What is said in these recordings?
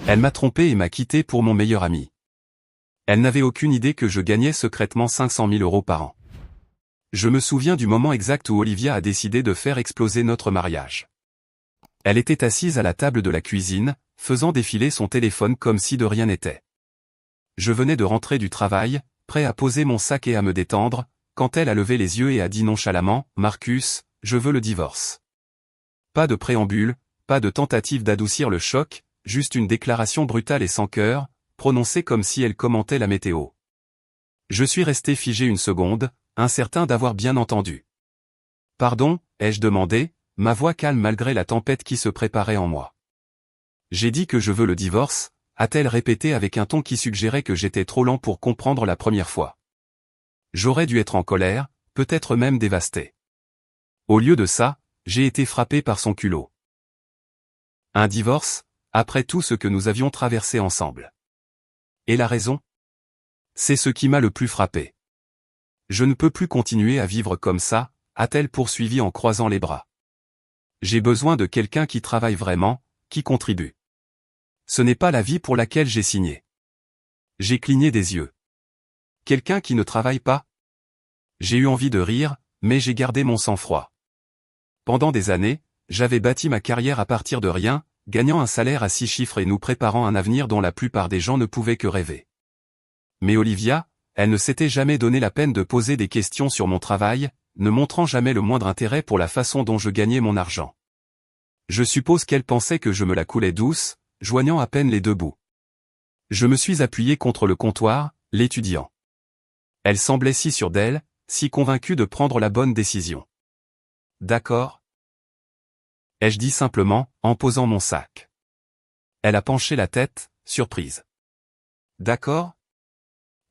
Elle m'a trompé et m'a quitté pour mon meilleur ami. Elle n'avait aucune idée que je gagnais secrètement 500 000 € par an. Je me souviens du moment exact où Olivia a décidé de faire exploser notre mariage. Elle était assise à la table de la cuisine, faisant défiler son téléphone comme si de rien n'était. Je venais de rentrer du travail, prêt à poser mon sac et à me détendre, quand elle a levé les yeux et a dit nonchalamment, « Marcus, je veux le divorce. » Pas de préambule, pas de tentative d'adoucir le choc, juste une déclaration brutale et sans cœur, prononcée comme si elle commentait la météo. Je suis resté figé une seconde, incertain d'avoir bien entendu. « Pardon ?» ai-je demandé, ma voix calme malgré la tempête qui se préparait en moi. « J'ai dit que je veux le divorce », a-t-elle répété avec un ton qui suggérait que j'étais trop lent pour comprendre la première fois. J'aurais dû être en colère, peut-être même dévasté. Au lieu de ça, j'ai été frappé par son culot. Un divorce, après tout ce que nous avions traversé ensemble. Et la raison ? C'est ce qui m'a le plus frappé. Je ne peux plus continuer à vivre comme ça, a-t-elle poursuivi en croisant les bras. J'ai besoin de quelqu'un qui travaille vraiment, qui contribue. Ce n'est pas la vie pour laquelle j'ai signé. J'ai cligné des yeux. Quelqu'un qui ne travaille pas ? J'ai eu envie de rire, mais j'ai gardé mon sang-froid. Pendant des années, j'avais bâti ma carrière à partir de rien, gagnant un salaire à 6 chiffres et nous préparant un avenir dont la plupart des gens ne pouvaient que rêver. Mais Olivia, elle ne s'était jamais donné la peine de poser des questions sur mon travail, ne montrant jamais le moindre intérêt pour la façon dont je gagnais mon argent. Je suppose qu'elle pensait que je me la coulais douce, joignant à peine les deux bouts. Je me suis appuyé contre le comptoir, l'étudiant. Elle semblait si sûre d'elle, si convaincue de prendre la bonne décision. D'accord ? Ai-je dit simplement, en posant mon sac. Elle a penché la tête, surprise. D'accord ?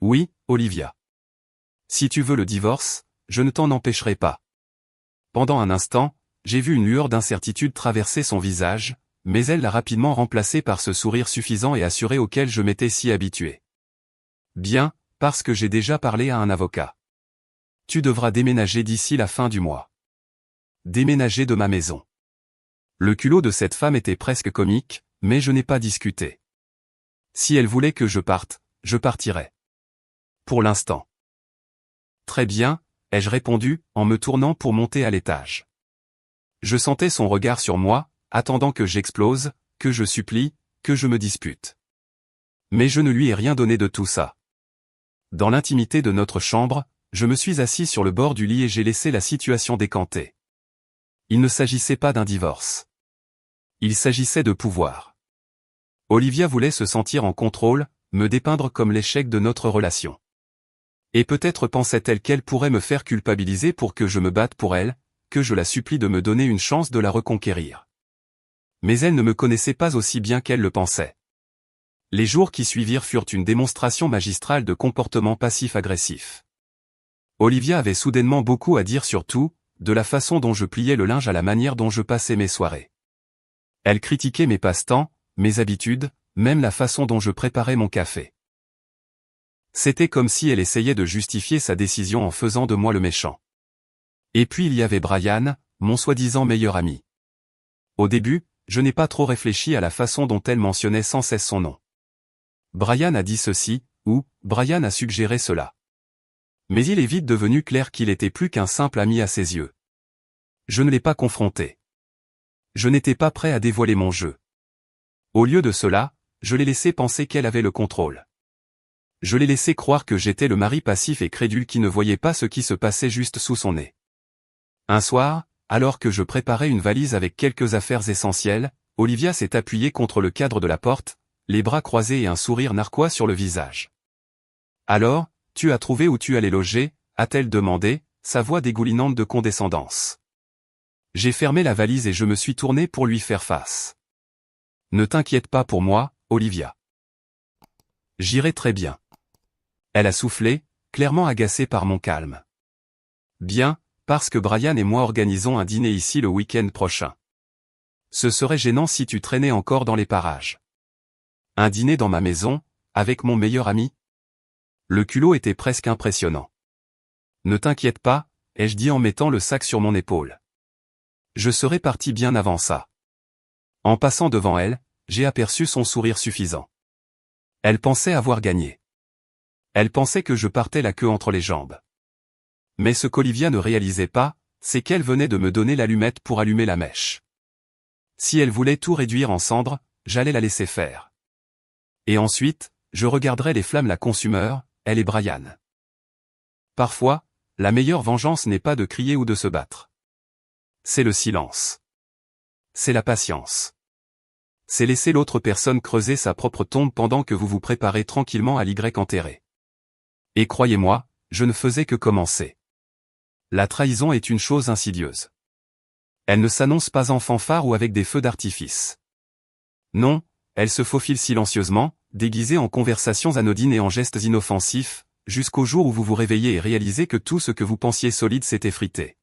Oui, Olivia. Si tu veux le divorce, je ne t'en empêcherai pas. Pendant un instant, j'ai vu une lueur d'incertitude traverser son visage, mais elle l'a rapidement remplacé par ce sourire suffisant et assuré auquel je m'étais si habitué. Bien, parce que j'ai déjà parlé à un avocat. Tu devras déménager d'ici la fin du mois. Déménager de ma maison. Le culot de cette femme était presque comique, mais je n'ai pas discuté. Si elle voulait que je parte, je partirais. Pour l'instant. Très bien, ai-je répondu, en me tournant pour monter à l'étage. Je sentais son regard sur moi, attendant que j'explose, que je supplie, que je me dispute. Mais je ne lui ai rien donné de tout ça. Dans l'intimité de notre chambre, je me suis assis sur le bord du lit et j'ai laissé la situation décanter. Il ne s'agissait pas d'un divorce. Il s'agissait de pouvoir. Olivia voulait se sentir en contrôle, me dépeindre comme l'échec de notre relation. Et peut-être pensait-elle qu'elle pourrait me faire culpabiliser pour que je me batte pour elle, que je la supplie de me donner une chance de la reconquérir. Mais elle ne me connaissait pas aussi bien qu'elle le pensait. Les jours qui suivirent furent une démonstration magistrale de comportement passif-agressif. Olivia avait soudainement beaucoup à dire sur tout, de la façon dont je pliais le linge à la manière dont je passais mes soirées. Elle critiquait mes passe-temps, mes habitudes, même la façon dont je préparais mon café. C'était comme si elle essayait de justifier sa décision en faisant de moi le méchant. Et puis il y avait Brian, mon soi-disant meilleur ami. Au début, je n'ai pas trop réfléchi à la façon dont elle mentionnait sans cesse son nom. Brian a dit ceci, ou Brian a suggéré cela. Mais il est vite devenu clair qu'il était plus qu'un simple ami à ses yeux. Je ne l'ai pas confronté. Je n'étais pas prêt à dévoiler mon jeu. Au lieu de cela, je l'ai laissé penser qu'elle avait le contrôle. Je l'ai laissé croire que j'étais le mari passif et crédule qui ne voyait pas ce qui se passait juste sous son nez. Un soir, alors que je préparais une valise avec quelques affaires essentielles, Olivia s'est appuyée contre le cadre de la porte, les bras croisés et un sourire narquois sur le visage. « Alors, tu as trouvé où tu allais loger ?» a-t-elle demandé, sa voix dégoulinante de condescendance. J'ai fermé la valise et je me suis tourné pour lui faire face. « Ne t'inquiète pas pour moi, Olivia. J'irai très bien. » Elle a soufflé, clairement agacée par mon calme. « Bien, parce que Brian et moi organisons un dîner ici le week-end prochain. Ce serait gênant si tu traînais encore dans les parages. Un dîner dans ma maison, avec mon meilleur ami ? Le culot était presque impressionnant. Ne t'inquiète pas, ai-je dit en mettant le sac sur mon épaule. Je serais parti bien avant ça. En passant devant elle, j'ai aperçu son sourire suffisant. Elle pensait avoir gagné. Elle pensait que je partais la queue entre les jambes. Mais ce qu'Olivia ne réalisait pas, c'est qu'elle venait de me donner l'allumette pour allumer la mèche. Si elle voulait tout réduire en cendres, j'allais la laisser faire. Et ensuite, je regarderais les flammes la consumeur, elle et Brian. Parfois, la meilleure vengeance n'est pas de crier ou de se battre. C'est le silence. C'est la patience. C'est laisser l'autre personne creuser sa propre tombe pendant que vous vous préparez tranquillement à l'Y enterré. Et croyez-moi, je ne faisais que commencer. La trahison est une chose insidieuse. Elle ne s'annonce pas en fanfare ou avec des feux d'artifice. Non, elle se faufile silencieusement, déguisée en conversations anodines et en gestes inoffensifs, jusqu'au jour où vous vous réveillez et réalisez que tout ce que vous pensiez solide s'est effrité.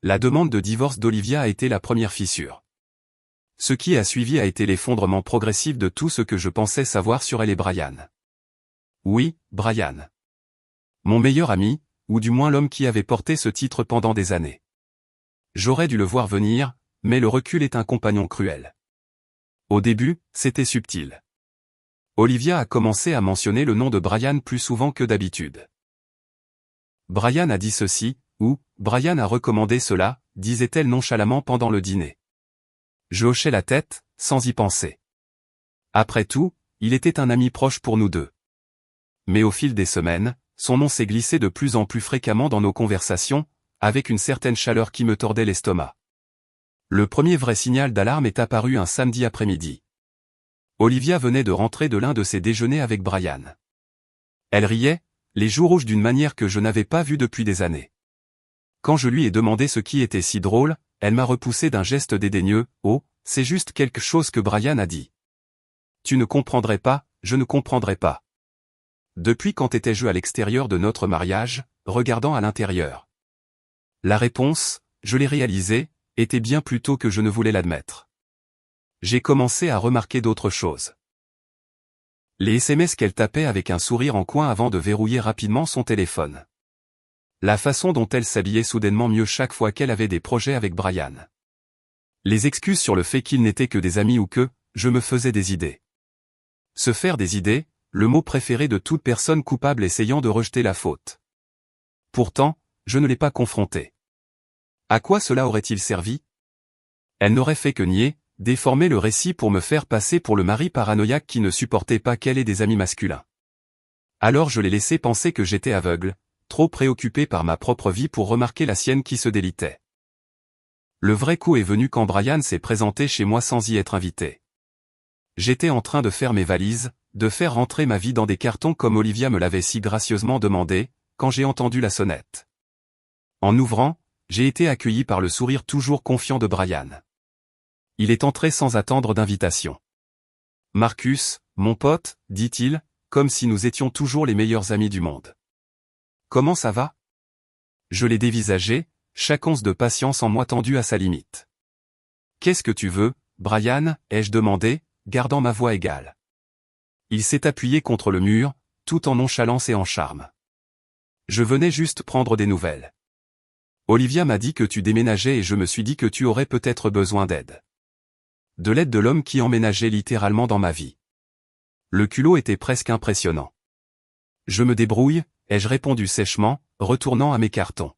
La demande de divorce d'Olivia a été la première fissure. Ce qui a suivi a été l'effondrement progressif de tout ce que je pensais savoir sur elle et Brian. Oui, Brian. Mon meilleur ami, ou du moins l'homme qui avait porté ce titre pendant des années. J'aurais dû le voir venir, mais le recul est un compagnon cruel. Au début, c'était subtil. Olivia a commencé à mentionner le nom de Brian plus souvent que d'habitude. Brian a dit ceci, ou Brian a recommandé cela, disait-elle nonchalamment pendant le dîner. Je hochais la tête, sans y penser. Après tout, il était un ami proche pour nous deux. Mais au fil des semaines, son nom s'est glissé de plus en plus fréquemment dans nos conversations, avec une certaine chaleur qui me tordait l'estomac. Le premier vrai signal d'alarme est apparu un samedi après-midi. Olivia venait de rentrer de l'un de ses déjeuners avec Brian. Elle riait, les joues rouges d'une manière que je n'avais pas vue depuis des années. Quand je lui ai demandé ce qui était si drôle, elle m'a repoussé d'un geste dédaigneux, « Oh, c'est juste quelque chose que Brian a dit. »« Tu ne comprendrais pas, je ne comprendrais pas. » Depuis quand étais-je à l'extérieur de notre mariage, regardant à l'intérieur? La réponse, je l'ai réalisée, était bien plus tôt que je ne voulais l'admettre. J'ai commencé à remarquer d'autres choses. Les SMS qu'elle tapait avec un sourire en coin avant de verrouiller rapidement son téléphone. La façon dont elle s'habillait soudainement mieux chaque fois qu'elle avait des projets avec Brian. Les excuses sur le fait qu'ils n'étaient que des amis ou que, je me faisais des idées. Se faire des idées, le mot préféré de toute personne coupable essayant de rejeter la faute. Pourtant, je ne l'ai pas confrontée. À quoi cela aurait-il servi? Elle n'aurait fait que nier, déformer le récit pour me faire passer pour le mari paranoïaque qui ne supportait pas qu'elle ait des amis masculins. Alors je l'ai laissé penser que j'étais aveugle, trop préoccupé par ma propre vie pour remarquer la sienne qui se délitait. Le vrai coup est venu quand Brian s'est présenté chez moi sans y être invité. J'étais en train de faire mes valises, de faire rentrer ma vie dans des cartons comme Olivia me l'avait si gracieusement demandé, quand j'ai entendu la sonnette. En ouvrant, j'ai été accueilli par le sourire toujours confiant de Brian. Il est entré sans attendre d'invitation. « Marcus, mon pote, dit-il, comme si nous étions toujours les meilleurs amis du monde. Comment ça va ?» Je l'ai dévisagé, chaque once de patience en moi tendue à sa limite. « Qu'est-ce que tu veux, Brian ?» ai-je demandé, gardant ma voix égale. Il s'est appuyé contre le mur, tout en nonchalance et en charme. « Je venais juste prendre des nouvelles. Olivia m'a dit que tu déménageais et je me suis dit que tu aurais peut-être besoin d'aide. De l'aide de l'homme qui emménageait littéralement dans ma vie. » Le culot était presque impressionnant. « Je me débrouille », ai-je répondu sèchement, retournant à mes cartons.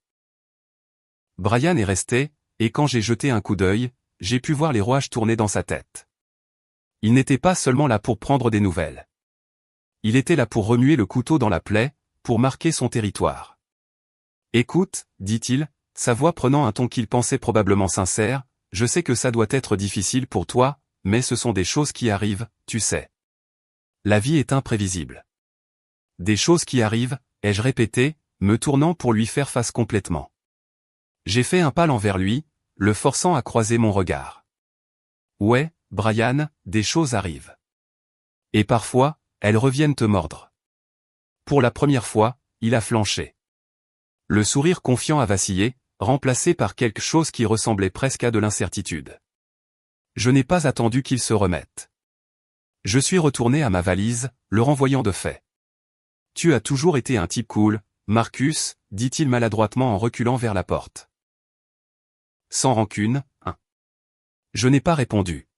Brian est resté, et quand j'ai jeté un coup d'œil, j'ai pu voir les rouages tourner dans sa tête. Il n'était pas seulement là pour prendre des nouvelles. Il était là pour remuer le couteau dans la plaie, pour marquer son territoire. « Écoute, dit-il, sa voix prenant un ton qu'il pensait probablement sincère, je sais que ça doit être difficile pour toi, mais ce sont des choses qui arrivent, tu sais. La vie est imprévisible. Des choses qui arrivent, ai-je répété, me tournant pour lui faire face complètement. J'ai fait un pas envers lui, le forçant à croiser mon regard. Ouais, Brian, des choses arrivent. Et parfois, elles reviennent te mordre. Pour la première fois, il a flanché. Le sourire confiant a vacillé, remplacé par quelque chose qui ressemblait presque à de l'incertitude. Je n'ai pas attendu qu'il se remette. Je suis retourné à ma valise, le renvoyant de fait. Tu as toujours été un type cool, Marcus, dit-il maladroitement en reculant vers la porte. Sans rancune, hein. Je n'ai pas répondu.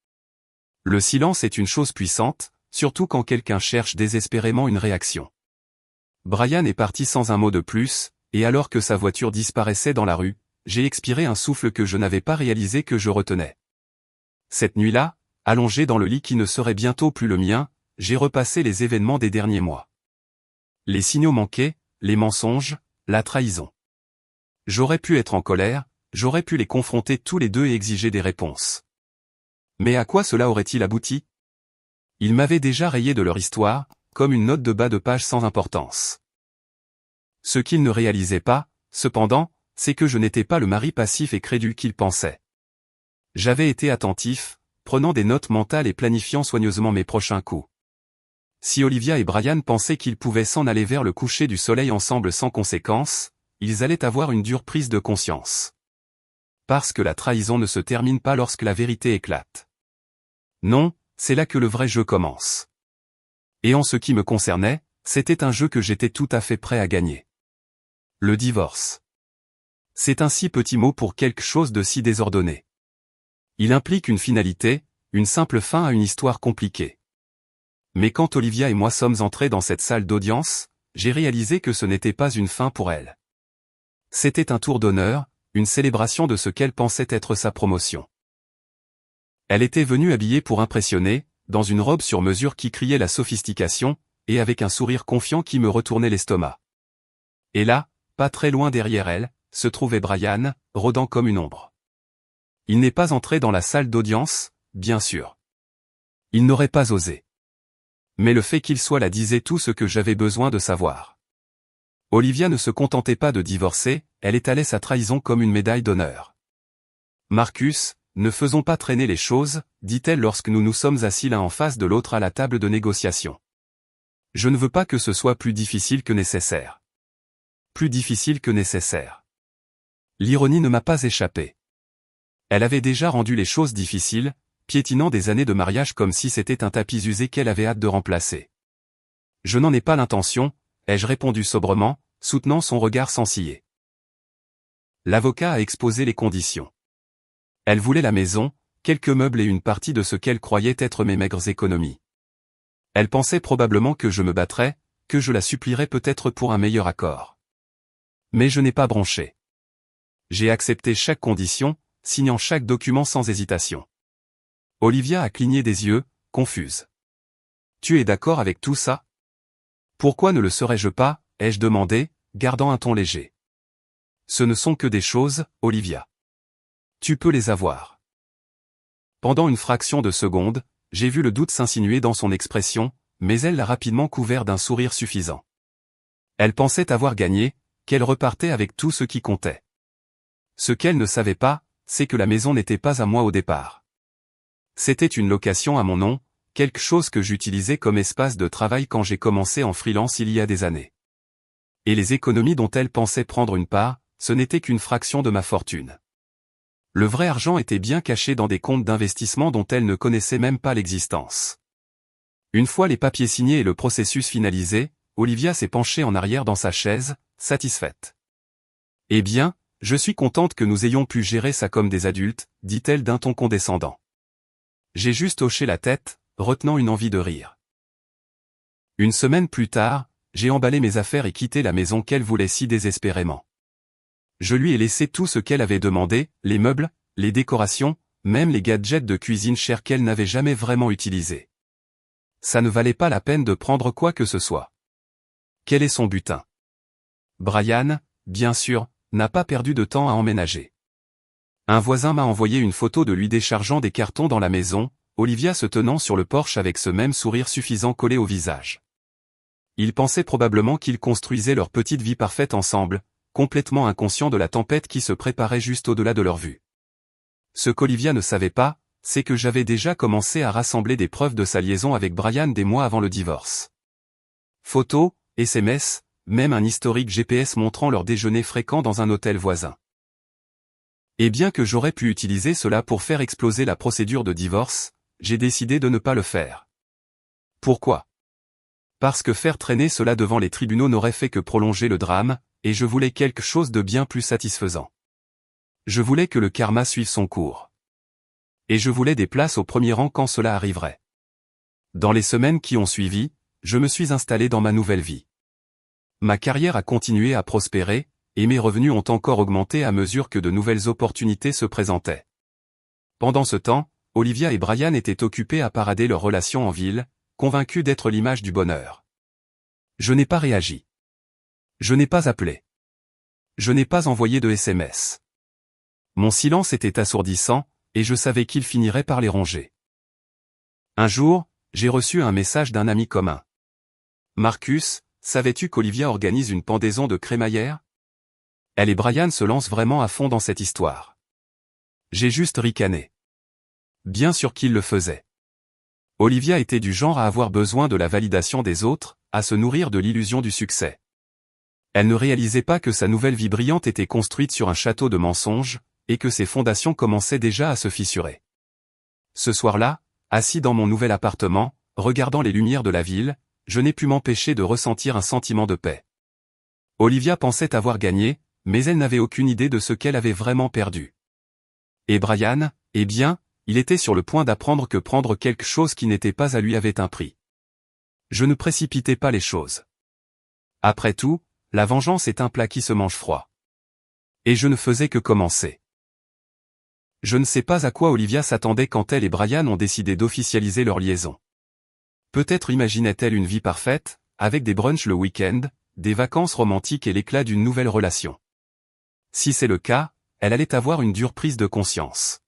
Le silence est une chose puissante, surtout quand quelqu'un cherche désespérément une réaction. Brian est parti sans un mot de plus, et alors que sa voiture disparaissait dans la rue, j'ai expiré un souffle que je n'avais pas réalisé que je retenais. Cette nuit-là, allongé dans le lit qui ne serait bientôt plus le mien, j'ai repassé les événements des derniers mois. Les signaux manqués, les mensonges, la trahison. J'aurais pu être en colère, j'aurais pu les confronter tous les deux et exiger des réponses. Mais à quoi cela aurait-il abouti? Ils m'avaient déjà rayé de leur histoire, comme une note de bas de page sans importance. Ce qu'ils ne réalisaient pas, cependant, c'est que je n'étais pas le mari passif et crédule qu'ils pensaient. J'avais été attentif, prenant des notes mentales et planifiant soigneusement mes prochains coups. Si Olivia et Brian pensaient qu'ils pouvaient s'en aller vers le coucher du soleil ensemble sans conséquence, ils allaient avoir une dure prise de conscience. Parce que la trahison ne se termine pas lorsque la vérité éclate. Non, c'est là que le vrai jeu commence. Et en ce qui me concernait, c'était un jeu que j'étais tout à fait prêt à gagner. Le divorce. C'est un si petit mot pour quelque chose de si désordonné. Il implique une finalité, une simple fin à une histoire compliquée. Mais quand Olivia et moi sommes entrés dans cette salle d'audience, j'ai réalisé que ce n'était pas une fin pour elle. C'était un tour d'honneur, une célébration de ce qu'elle pensait être sa promotion. Elle était venue habillée pour impressionner, dans une robe sur mesure qui criait la sophistication, et avec un sourire confiant qui me retournait l'estomac. Et là, pas très loin derrière elle, se trouvait Brian, rôdant comme une ombre. Il n'est pas entré dans la salle d'audience, bien sûr. Il n'aurait pas osé. Mais le fait qu'il soit là disait tout ce que j'avais besoin de savoir. Olivia ne se contentait pas de divorcer, elle étalait sa trahison comme une médaille d'honneur. Marcus, ne faisons pas traîner les choses, dit-elle lorsque nous nous sommes assis l'un en face de l'autre à la table de négociation. Je ne veux pas que ce soit plus difficile que nécessaire. Plus difficile que nécessaire. L'ironie ne m'a pas échappé. Elle avait déjà rendu les choses difficiles, piétinant des années de mariage comme si c'était un tapis usé qu'elle avait hâte de remplacer. Je n'en ai pas l'intention, ai-je répondu sobrement, soutenant son regard sans ciller. L'avocat a exposé les conditions. Elle voulait la maison, quelques meubles et une partie de ce qu'elle croyait être mes maigres économies. Elle pensait probablement que je me battrais, que je la supplierais peut-être pour un meilleur accord. Mais je n'ai pas bronché. J'ai accepté chaque condition, signant chaque document sans hésitation. Olivia a cligné des yeux, confuse. Tu es d'accord avec tout ça? Pourquoi ne le serais-je pas, ai-je demandé, gardant un ton léger. Ce ne sont que des choses, Olivia. Tu peux les avoir. Pendant une fraction de seconde, j'ai vu le doute s'insinuer dans son expression, mais elle l'a rapidement couvert d'un sourire suffisant. Elle pensait avoir gagné, qu'elle repartait avec tout ce qui comptait. Ce qu'elle ne savait pas, c'est que la maison n'était pas à moi au départ. C'était une location à mon nom, quelque chose que j'utilisais comme espace de travail quand j'ai commencé en freelance il y a des années. Et les économies dont elle pensait prendre une part, ce n'était qu'une fraction de ma fortune. Le vrai argent était bien caché dans des comptes d'investissement dont elle ne connaissait même pas l'existence. Une fois les papiers signés et le processus finalisé, Olivia s'est penchée en arrière dans sa chaise, satisfaite. Eh bien, je suis contente que nous ayons pu gérer ça comme des adultes, dit-elle d'un ton condescendant. J'ai juste hoché la tête, retenant une envie de rire. Une semaine plus tard, j'ai emballé mes affaires et quitté la maison qu'elle voulait si désespérément. Je lui ai laissé tout ce qu'elle avait demandé, les meubles, les décorations, même les gadgets de cuisine chers qu'elle n'avait jamais vraiment utilisés. Ça ne valait pas la peine de prendre quoi que ce soit. Quel est son butin? Brian, bien sûr, n'a pas perdu de temps à emménager. Un voisin m'a envoyé une photo de lui déchargeant des cartons dans la maison, Olivia se tenant sur le porche avec ce même sourire suffisant collé au visage. Il pensait probablement qu'ils construisaient leur petite vie parfaite ensemble, complètement inconscient de la tempête qui se préparait juste au-delà de leur vue. Ce qu'Olivia ne savait pas, c'est que j'avais déjà commencé à rassembler des preuves de sa liaison avec Brian des mois avant le divorce. Photos, SMS, même un historique GPS montrant leur déjeuner fréquent dans un hôtel voisin. Et bien que j'aurais pu utiliser cela pour faire exploser la procédure de divorce, j'ai décidé de ne pas le faire. Pourquoi? Parce que faire traîner cela devant les tribunaux n'aurait fait que prolonger le drame, et je voulais quelque chose de bien plus satisfaisant. Je voulais que le karma suive son cours. Et je voulais des places au premier rang quand cela arriverait. Dans les semaines qui ont suivi, je me suis installé dans ma nouvelle vie. Ma carrière a continué à prospérer, et mes revenus ont encore augmenté à mesure que de nouvelles opportunités se présentaient. Pendant ce temps, Olivia et Brian étaient occupés à parader leur relation en ville, convaincus d'être l'image du bonheur. Je n'ai pas réagi. Je n'ai pas appelé. Je n'ai pas envoyé de SMS. Mon silence était assourdissant, et je savais qu'il finirait par les ronger. Un jour, j'ai reçu un message d'un ami commun. « Marcus, savais-tu qu'Olivia organise une pendaison de crémaillère ? Elle et Brian se lancent vraiment à fond dans cette histoire. » J'ai juste ricané. Bien sûr qu'il le faisait. Olivia était du genre à avoir besoin de la validation des autres, à se nourrir de l'illusion du succès. Elle ne réalisait pas que sa nouvelle vie brillante était construite sur un château de mensonges, et que ses fondations commençaient déjà à se fissurer. Ce soir-là, assis dans mon nouvel appartement, regardant les lumières de la ville, je n'ai pu m'empêcher de ressentir un sentiment de paix. Olivia pensait avoir gagné, mais elle n'avait aucune idée de ce qu'elle avait vraiment perdu. Et Brian, eh bien, il était sur le point d'apprendre que prendre quelque chose qui n'était pas à lui avait un prix. Je ne précipitais pas les choses. Après tout, la vengeance est un plat qui se mange froid. Et je ne faisais que commencer. Je ne sais pas à quoi Olivia s'attendait quand elle et Brian ont décidé d'officialiser leur liaison. Peut-être imaginait-elle une vie parfaite, avec des brunchs le week-end, des vacances romantiques et l'éclat d'une nouvelle relation. Si c'est le cas, elle allait avoir une dure prise de conscience.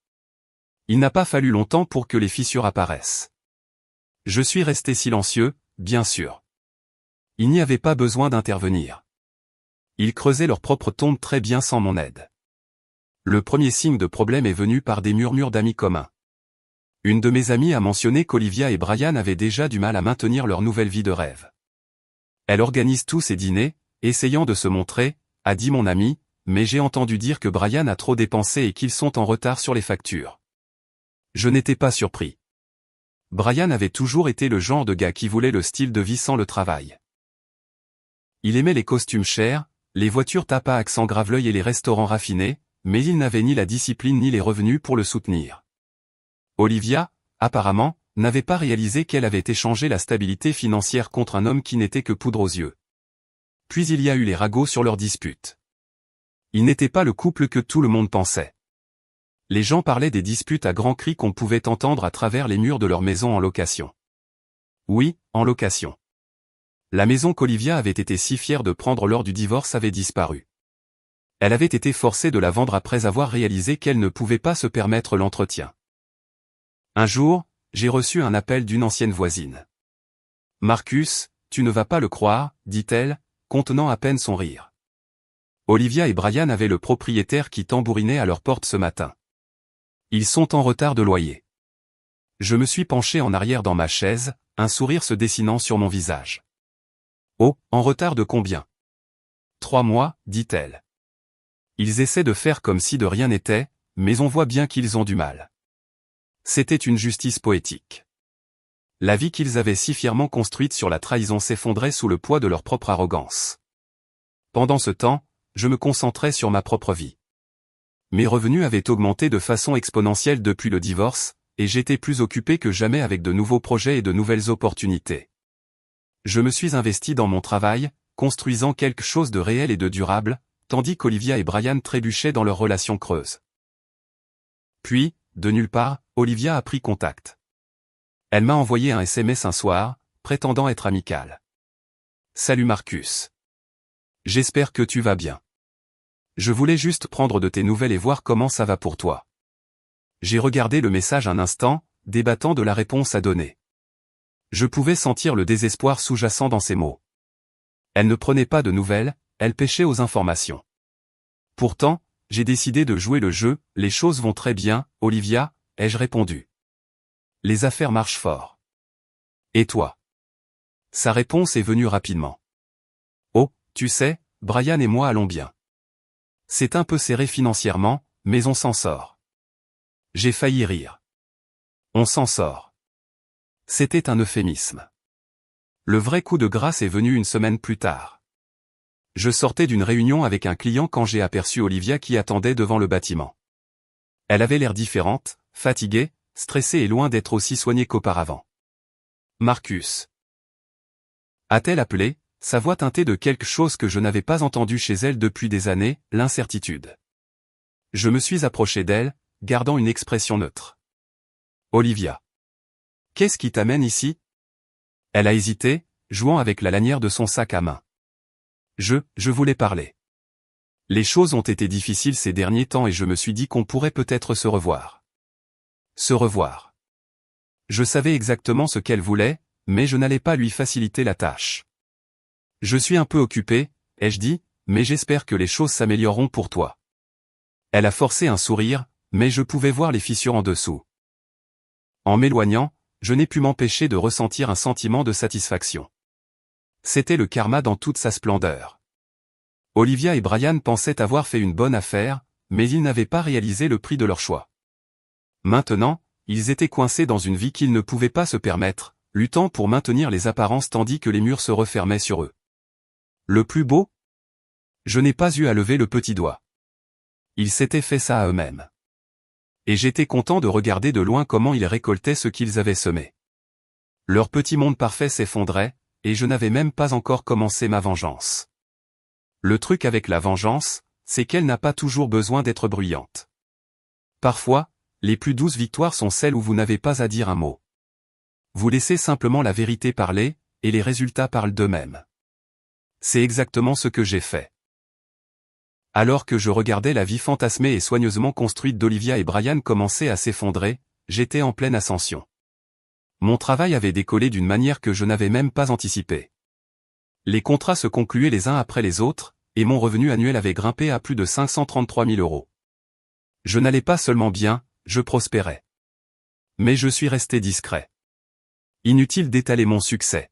Il n'a pas fallu longtemps pour que les fissures apparaissent. Je suis resté silencieux, bien sûr. Il n'y avait pas besoin d'intervenir. Ils creusaient leur propre tombe très bien sans mon aide. Le premier signe de problème est venu par des murmures d'amis communs. Une de mes amies a mentionné qu'Olivia et Brian avaient déjà du mal à maintenir leur nouvelle vie de rêve. Elle organise tous ses dîners, essayant de se montrer, a dit mon ami, mais j'ai entendu dire que Brian a trop dépensé et qu'ils sont en retard sur les factures. Je n'étais pas surpris. Brian avait toujours été le genre de gars qui voulait le style de vie sans le travail. Il aimait les costumes chers, les voitures tape à accent grave-l'œil et les restaurants raffinés, mais il n'avait ni la discipline ni les revenus pour le soutenir. Olivia, apparemment, n'avait pas réalisé qu'elle avait échangé la stabilité financière contre un homme qui n'était que poudre aux yeux. Puis il y a eu les ragots sur leur dispute. Ils n'étaient pas le couple que tout le monde pensait. Les gens parlaient des disputes à grands cris qu'on pouvait entendre à travers les murs de leur maison en location. Oui, en location. La maison qu'Olivia avait été si fière de prendre lors du divorce avait disparu. Elle avait été forcée de la vendre après avoir réalisé qu'elle ne pouvait pas se permettre l'entretien. Un jour, j'ai reçu un appel d'une ancienne voisine. « Marcus, tu ne vas pas le croire, dit-elle, contenant à peine son rire. Olivia et Brian avaient le propriétaire qui tambourinait à leur porte ce matin. Ils sont en retard de loyer. » Je me suis penché en arrière dans ma chaise, un sourire se dessinant sur mon visage. « Oh, en retard de combien ? » 3 mois, dit-elle. Ils essaient de faire comme si de rien n'était, mais on voit bien qu'ils ont du mal. C'était une justice poétique. La vie qu'ils avaient si fièrement construite sur la trahison s'effondrait sous le poids de leur propre arrogance. Pendant ce temps, je me concentrais sur ma propre vie. Mes revenus avaient augmenté de façon exponentielle depuis le divorce, et j'étais plus occupé que jamais avec de nouveaux projets et de nouvelles opportunités. Je me suis investi dans mon travail, construisant quelque chose de réel et de durable, tandis qu'Olivia et Brian trébuchaient dans leur relation creuse. Puis, de nulle part, Olivia a pris contact. Elle m'a envoyé un SMS un soir, prétendant être amicale. « Salut Marcus. J'espère que tu vas bien. Je voulais juste prendre de tes nouvelles et voir comment ça va pour toi. » J'ai regardé le message un instant, débattant de la réponse à donner. Je pouvais sentir le désespoir sous-jacent dans ses mots. Elle ne prenait pas de nouvelles, elle pêchait aux informations. Pourtant, j'ai décidé de jouer le jeu, les choses vont très bien, Olivia, ai-je répondu. Les affaires marchent fort. Et toi? Sa réponse est venue rapidement. Oh, tu sais, Brian et moi allons bien. C'est un peu serré financièrement, mais on s'en sort. J'ai failli rire. On s'en sort. C'était un euphémisme. Le vrai coup de grâce est venu une semaine plus tard. Je sortais d'une réunion avec un client quand j'ai aperçu Olivia qui attendait devant le bâtiment. Elle avait l'air différente, fatiguée, stressée et loin d'être aussi soignée qu'auparavant. Marcus. A-t-elle appelé, sa voix teintée de quelque chose que je n'avais pas entendu chez elle depuis des années, l'incertitude. Je me suis approché d'elle, gardant une expression neutre. Olivia. Qu'est-ce qui t'amène ici? Elle a hésité, jouant avec la lanière de son sac à main. Je voulais parler. Les choses ont été difficiles ces derniers temps et je me suis dit qu'on pourrait peut-être se revoir. Se revoir. Je savais exactement ce qu'elle voulait, mais je n'allais pas lui faciliter la tâche. Je suis un peu occupé, ai-je dit, mais j'espère que les choses s'amélioreront pour toi. Elle a forcé un sourire, mais je pouvais voir les fissures en dessous. En m'éloignant, je n'ai pu m'empêcher de ressentir un sentiment de satisfaction. C'était le karma dans toute sa splendeur. Olivia et Brian pensaient avoir fait une bonne affaire, mais ils n'avaient pas réalisé le prix de leur choix. Maintenant, ils étaient coincés dans une vie qu'ils ne pouvaient pas se permettre, luttant pour maintenir les apparences tandis que les murs se refermaient sur eux. Le plus beau? Je n'ai pas eu à lever le petit doigt. Ils s'étaient fait ça à eux-mêmes. Et j'étais content de regarder de loin comment ils récoltaient ce qu'ils avaient semé. Leur petit monde parfait s'effondrait, et je n'avais même pas encore commencé ma vengeance. Le truc avec la vengeance, c'est qu'elle n'a pas toujours besoin d'être bruyante. Parfois, les plus douces victoires sont celles où vous n'avez pas à dire un mot. Vous laissez simplement la vérité parler, et les résultats parlent d'eux-mêmes. C'est exactement ce que j'ai fait. Alors que je regardais la vie fantasmée et soigneusement construite d'Olivia et Brian commencer à s'effondrer, j'étais en pleine ascension. Mon travail avait décollé d'une manière que je n'avais même pas anticipée. Les contrats se concluaient les uns après les autres, et mon revenu annuel avait grimpé à plus de 533 000 €. Je n'allais pas seulement bien, je prospérais. Mais je suis resté discret. Inutile d'étaler mon succès.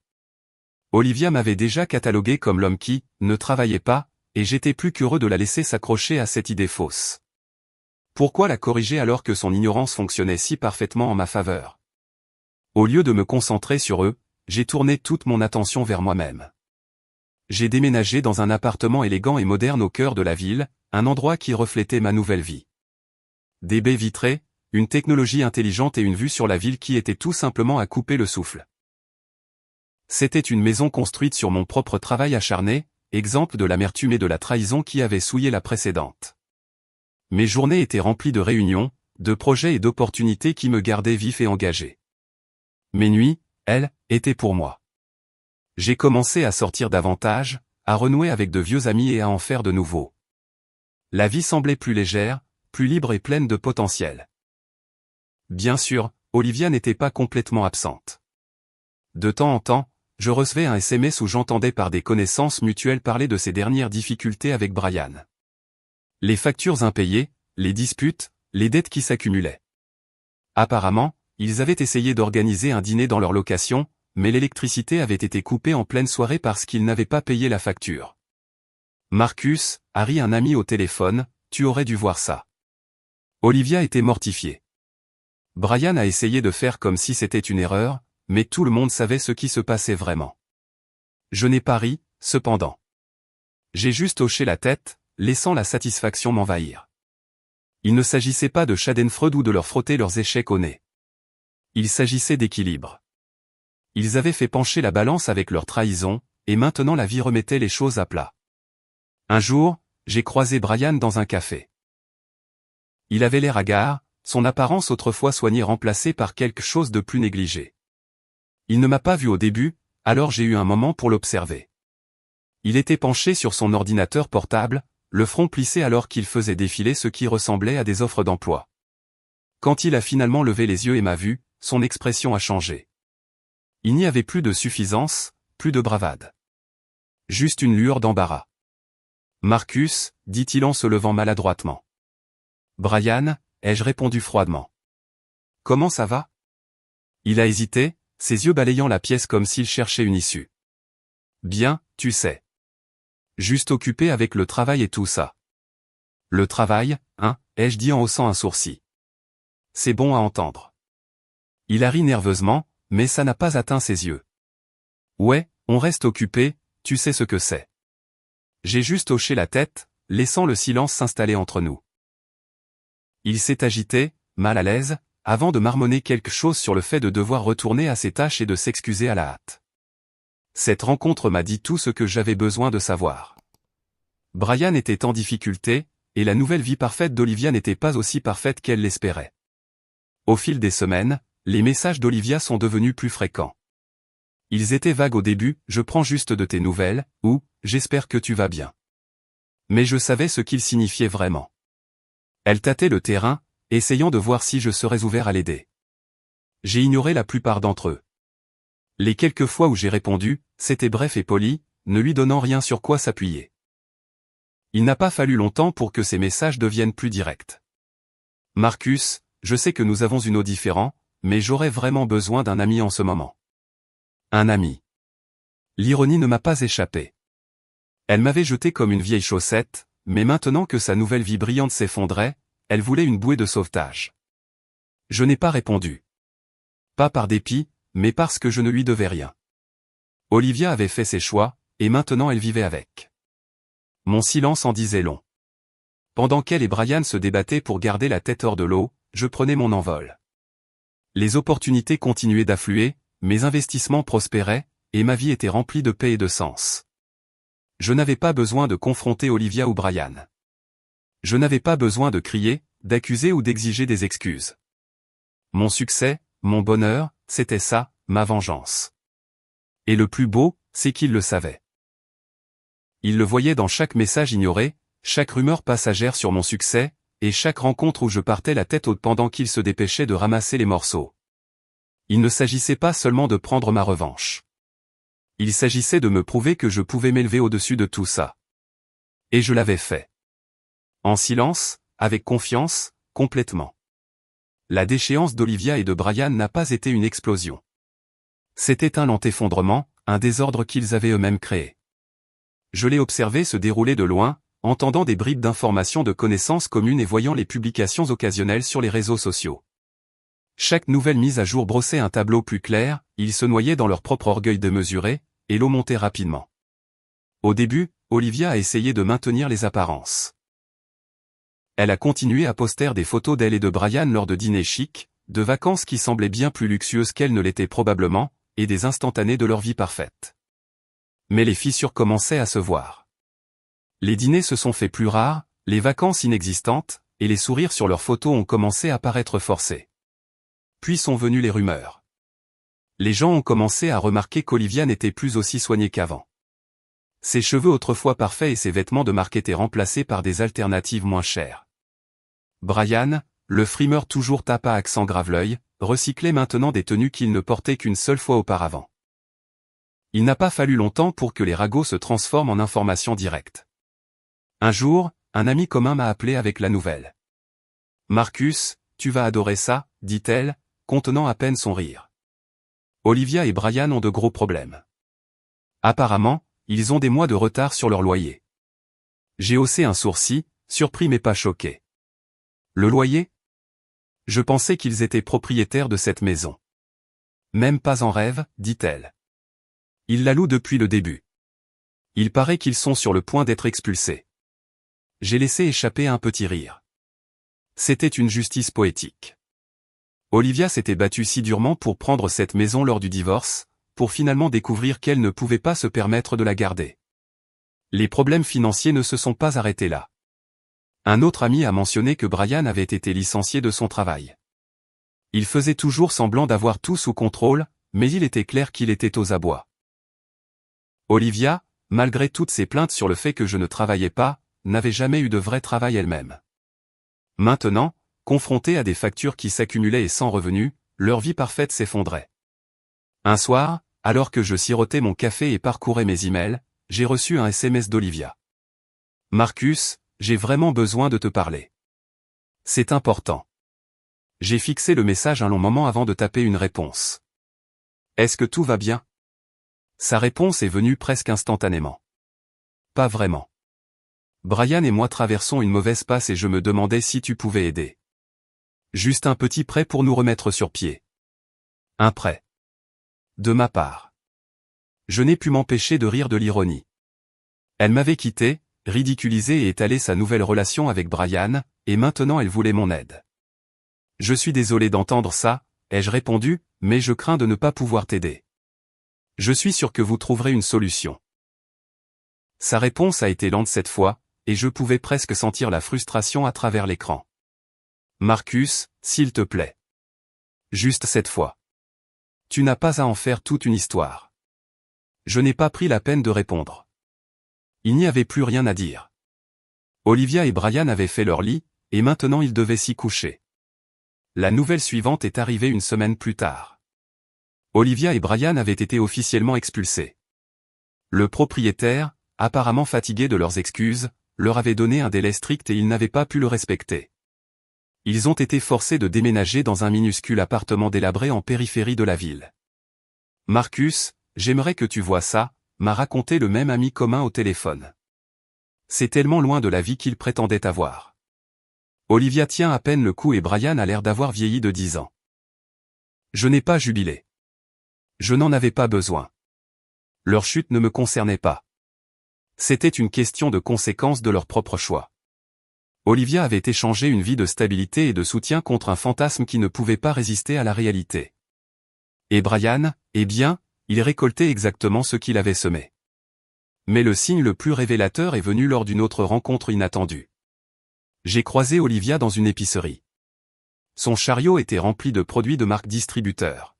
Olivia m'avait déjà catalogué comme l'homme qui ne travaillait pas, et j'étais plus qu'heureux de la laisser s'accrocher à cette idée fausse. Pourquoi la corriger alors que son ignorance fonctionnait si parfaitement en ma faveur? Au lieu de me concentrer sur eux, j'ai tourné toute mon attention vers moi-même. J'ai déménagé dans un appartement élégant et moderne au cœur de la ville, un endroit qui reflétait ma nouvelle vie. Des baies vitrées, une technologie intelligente et une vue sur la ville qui était tout simplement à couper le souffle. C'était une maison construite sur mon propre travail acharné, exemple de l'amertume et de la trahison qui avait souillé la précédente. Mes journées étaient remplies de réunions, de projets et d'opportunités qui me gardaient vif et engagé. Mes nuits, elles, étaient pour moi. J'ai commencé à sortir davantage, à renouer avec de vieux amis et à en faire de nouveaux. La vie semblait plus légère, plus libre et pleine de potentiel. Bien sûr, Olivia n'était pas complètement absente. De temps en temps, je recevais un SMS où j'entendais par des connaissances mutuelles parler de ses dernières difficultés avec Brian. Les factures impayées, les disputes, les dettes qui s'accumulaient. Apparemment, ils avaient essayé d'organiser un dîner dans leur location, mais l'électricité avait été coupée en pleine soirée parce qu'ils n'avaient pas payé la facture. Marcus, Harry, un ami au téléphone, tu aurais dû voir ça. Olivia était mortifiée. Brian a essayé de faire comme si c'était une erreur, mais tout le monde savait ce qui se passait vraiment. Je n'ai pas ri, cependant. J'ai juste hoché la tête, laissant la satisfaction m'envahir. Il ne s'agissait pas de Schadenfreude ou de leur frotter leurs échecs au nez. Il s'agissait d'équilibre. Ils avaient fait pencher la balance avec leur trahison, et maintenant la vie remettait les choses à plat. Un jour, j'ai croisé Brian dans un café. Il avait l'air hagard, son apparence autrefois soignée remplacée par quelque chose de plus négligé. Il ne m'a pas vu au début, alors j'ai eu un moment pour l'observer. Il était penché sur son ordinateur portable, le front plissé alors qu'il faisait défiler ce qui ressemblait à des offres d'emploi. Quand il a finalement levé les yeux et m'a vu, son expression a changé. Il n'y avait plus de suffisance, plus de bravade. Juste une lueur d'embarras. Marcus, dit-il en se levant maladroitement. Brian, ai-je répondu froidement. Comment ça va? Il a hésité, ses yeux balayant la pièce comme s'il cherchait une issue. Bien, tu sais. Juste occupé avec le travail et tout ça. Le travail, hein, ai-je dit en haussant un sourcil. C'est bon à entendre. Il a ri nerveusement, mais ça n'a pas atteint ses yeux. Ouais, on reste occupé, tu sais ce que c'est. J'ai juste hoché la tête, laissant le silence s'installer entre nous. Il s'est agité, mal à l'aise, avant de marmonner quelque chose sur le fait de devoir retourner à ses tâches et de s'excuser à la hâte. Cette rencontre m'a dit tout ce que j'avais besoin de savoir. Brian était en difficulté, et la nouvelle vie parfaite d'Olivia n'était pas aussi parfaite qu'elle l'espérait. Au fil des semaines, les messages d'Olivia sont devenus plus fréquents. Ils étaient vagues au début, je prends juste de tes nouvelles, ou, j'espère que tu vas bien. Mais je savais ce qu'ils signifiaient vraiment. Elle tâtait le terrain, essayant de voir si je serais ouvert à l'aider. J'ai ignoré la plupart d'entre eux. Les quelques fois où j'ai répondu, c'était bref et poli, ne lui donnant rien sur quoi s'appuyer. Il n'a pas fallu longtemps pour que ces messages deviennent plus directs. Marcus, je sais que nous avons une eau différente, mais j'aurais vraiment besoin d'un ami en ce moment. Un ami. L'ironie ne m'a pas échappé. Elle m'avait jeté comme une vieille chaussette, mais maintenant que sa nouvelle vie brillante s'effondrait, elle voulait une bouée de sauvetage. Je n'ai pas répondu. Pas par dépit, mais parce que je ne lui devais rien. Olivia avait fait ses choix, et maintenant elle vivait avec. Mon silence en disait long. Pendant qu'elle et Brian se débattaient pour garder la tête hors de l'eau, je prenais mon envol. Les opportunités continuaient d'affluer, mes investissements prospéraient, et ma vie était remplie de paix et de sens. Je n'avais pas besoin de confronter Olivia ou Brian. Je n'avais pas besoin de crier, d'accuser ou d'exiger des excuses. Mon succès, mon bonheur, c'était ça, ma vengeance. Et le plus beau, c'est qu'il le savait. Il le voyait dans chaque message ignoré, chaque rumeur passagère sur mon succès, et chaque rencontre où je partais la tête haute pendant qu'il se dépêchait de ramasser les morceaux. Il ne s'agissait pas seulement de prendre ma revanche. Il s'agissait de me prouver que je pouvais m'élever au-dessus de tout ça. Et je l'avais fait. En silence, avec confiance, complètement. La déchéance d'Olivia et de Brian n'a pas été une explosion. C'était un lent effondrement, un désordre qu'ils avaient eux-mêmes créé. Je l'ai observé se dérouler de loin, entendant des bribes d'informations de connaissances communes et voyant les publications occasionnelles sur les réseaux sociaux. Chaque nouvelle mise à jour brossait un tableau plus clair, ils se noyaient dans leur propre orgueil démesuré, et l'eau montait rapidement. Au début, Olivia a essayé de maintenir les apparences. Elle a continué à poster des photos d'elle et de Brian lors de dîners chics, de vacances qui semblaient bien plus luxueuses qu'elles ne l'étaient probablement, et des instantanés de leur vie parfaite. Mais les fissures commençaient à se voir. Les dîners se sont faits plus rares, les vacances inexistantes, et les sourires sur leurs photos ont commencé à paraître forcés. Puis sont venues les rumeurs. Les gens ont commencé à remarquer qu'Olivia n'était plus aussi soignée qu'avant. Ses cheveux autrefois parfaits et ses vêtements de marque étaient remplacés par des alternatives moins chères. Brian, le frimeur toujours tape à accent grave l'œil, recyclait maintenant des tenues qu'il ne portait qu'une seule fois auparavant. Il n'a pas fallu longtemps pour que les ragots se transforment en informations directes. Un jour, un ami commun m'a appelé avec la nouvelle. « Marcus, tu vas adorer ça, dit-elle, contenant à peine son rire. Olivia et Brian ont de gros problèmes. Apparemment, ils ont des mois de retard sur leur loyer. » J'ai haussé un sourcil, surpris mais pas choqué. Le loyer ? Je pensais qu'ils étaient propriétaires de cette maison. Même pas en rêve, dit-elle. Ils la louent depuis le début. Il paraît qu'ils sont sur le point d'être expulsés. J'ai laissé échapper un petit rire. C'était une justice poétique. Olivia s'était battue si durement pour prendre cette maison lors du divorce, pour finalement découvrir qu'elle ne pouvait pas se permettre de la garder. Les problèmes financiers ne se sont pas arrêtés là. Un autre ami a mentionné que Brian avait été licencié de son travail. Il faisait toujours semblant d'avoir tout sous contrôle, mais il était clair qu'il était aux abois. Olivia, malgré toutes ses plaintes sur le fait que je ne travaillais pas, n'avait jamais eu de vrai travail elle-même. Maintenant, confrontée à des factures qui s'accumulaient et sans revenus, leur vie parfaite s'effondrait. Un soir, alors que je sirotais mon café et parcourais mes emails, j'ai reçu un SMS d'Olivia. « Marcus, j'ai vraiment besoin de te parler. C'est important. » J'ai fixé le message un long moment avant de taper une réponse. « Est-ce que tout va bien ?» Sa réponse est venue presque instantanément. « Pas vraiment. Brian et moi traversons une mauvaise passe et je me demandais si tu pouvais aider. Juste un petit prêt pour nous remettre sur pied. » Un prêt. De ma part. Je n'ai pu m'empêcher de rire de l'ironie. Elle m'avait quitté, ridiculisé et étalé sa nouvelle relation avec Brian, et maintenant elle voulait mon aide. Je suis désolé d'entendre ça, ai-je répondu, mais je crains de ne pas pouvoir t'aider. Je suis sûr que vous trouverez une solution. Sa réponse a été lente cette fois, et je pouvais presque sentir la frustration à travers l'écran. Marcus, s'il te plaît. Juste cette fois. Tu n'as pas à en faire toute une histoire. Je n'ai pas pris la peine de répondre. Il n'y avait plus rien à dire. Olivia et Brian avaient fait leur lit, et maintenant ils devaient s'y coucher. La nouvelle suivante est arrivée une semaine plus tard. Olivia et Brian avaient été officiellement expulsés. Le propriétaire, apparemment fatigué de leurs excuses, leur avait donné un délai strict et ils n'avaient pas pu le respecter. Ils ont été forcés de déménager dans un minuscule appartement délabré en périphérie de la ville. Marcus, j'aimerais que tu vois ça, m'a raconté le même ami commun au téléphone. C'est tellement loin de la vie qu'il prétendait avoir. Olivia tient à peine le coup et Brian a l'air d'avoir vieilli de 10 ans. Je n'ai pas jubilé. Je n'en avais pas besoin. Leur chute ne me concernait pas. C'était une question de conséquence de leur propre choix. Olivia avait échangé une vie de stabilité et de soutien contre un fantasme qui ne pouvait pas résister à la réalité. Et Brian, eh bien, il récoltait exactement ce qu'il avait semé. Mais le signe le plus révélateur est venu lors d'une autre rencontre inattendue. J'ai croisé Olivia dans une épicerie. Son chariot était rempli de produits de marque distributeur.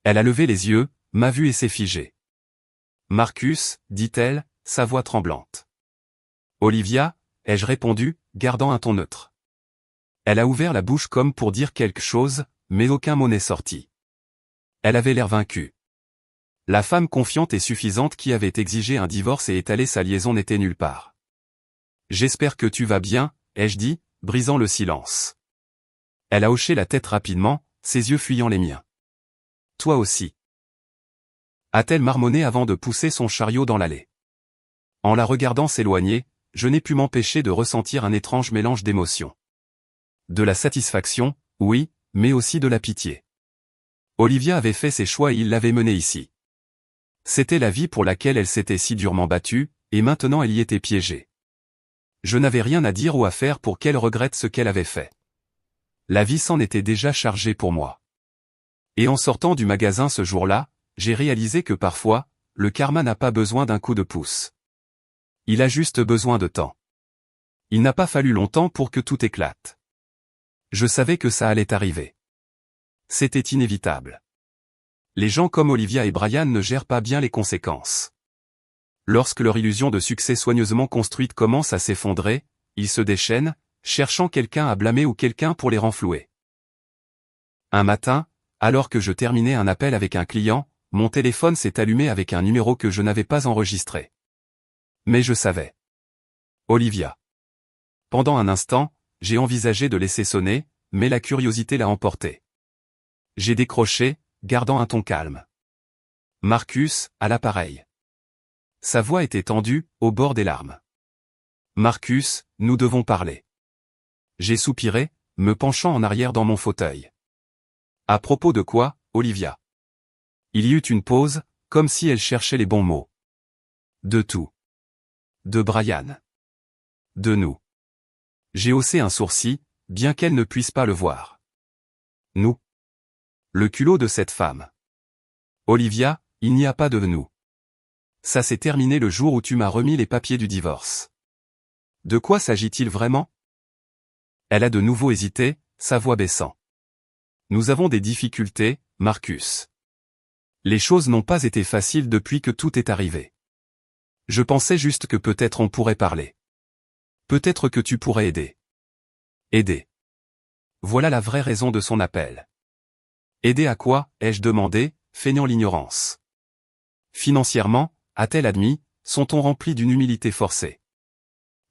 Elle a levé les yeux, m'a vu et s'est figée. Marcus, dit-elle, sa voix tremblante. Olivia, ai-je répondu, gardant un ton neutre. Elle a ouvert la bouche comme pour dire quelque chose, mais aucun mot n'est sorti. Elle avait l'air vaincue. La femme confiante et suffisante qui avait exigé un divorce et étalé sa liaison n'était nulle part. J'espère que tu vas bien, ai-je dit, brisant le silence. Elle a hoché la tête rapidement, ses yeux fuyant les miens. Toi aussi. A-t-elle marmonné avant de pousser son chariot dans l'allée. En la regardant s'éloigner, je n'ai pu m'empêcher de ressentir un étrange mélange d'émotions. De la satisfaction, oui, mais aussi de la pitié. Olivia avait fait ses choix et il l'avait menée ici. C'était la vie pour laquelle elle s'était si durement battue, et maintenant elle y était piégée. Je n'avais rien à dire ou à faire pour qu'elle regrette ce qu'elle avait fait. La vie s'en était déjà chargée pour moi. Et en sortant du magasin ce jour-là, j'ai réalisé que parfois, le karma n'a pas besoin d'un coup de pouce. Il a juste besoin de temps. Il n'a pas fallu longtemps pour que tout éclate. Je savais que ça allait arriver. C'était inévitable. Les gens comme Olivia et Brian ne gèrent pas bien les conséquences. Lorsque leur illusion de succès soigneusement construite commence à s'effondrer, ils se déchaînent, cherchant quelqu'un à blâmer ou quelqu'un pour les renflouer. Un matin, alors que je terminais un appel avec un client, mon téléphone s'est allumé avec un numéro que je n'avais pas enregistré. Mais je savais. Olivia. Pendant un instant, j'ai envisagé de laisser sonner, mais la curiosité l'a emporté. J'ai décroché, gardant un ton calme. Marcus, à l'appareil. Sa voix était tendue, au bord des larmes. Marcus, nous devons parler. J'ai soupiré, me penchant en arrière dans mon fauteuil. À propos de quoi, Olivia? Il y eut une pause, comme si elle cherchait les bons mots. De tout. De Brian. De nous. J'ai haussé un sourcil, bien qu'elle ne puisse pas le voir. Nous. Le culot de cette femme. Olivia, il n'y a pas de nous. Ça s'est terminé le jour où tu m'as remis les papiers du divorce. De quoi s'agit-il vraiment? Elle a de nouveau hésité, sa voix baissant. Nous avons des difficultés, Marcus. Les choses n'ont pas été faciles depuis que tout est arrivé. Je pensais juste que peut-être on pourrait parler. Peut-être que tu pourrais aider. Aider. Voilà la vraie raison de son appel. Aider à quoi, ai-je demandé, feignant l'ignorance. Financièrement, a-t-elle admis, son ton rempli d'une humilité forcée.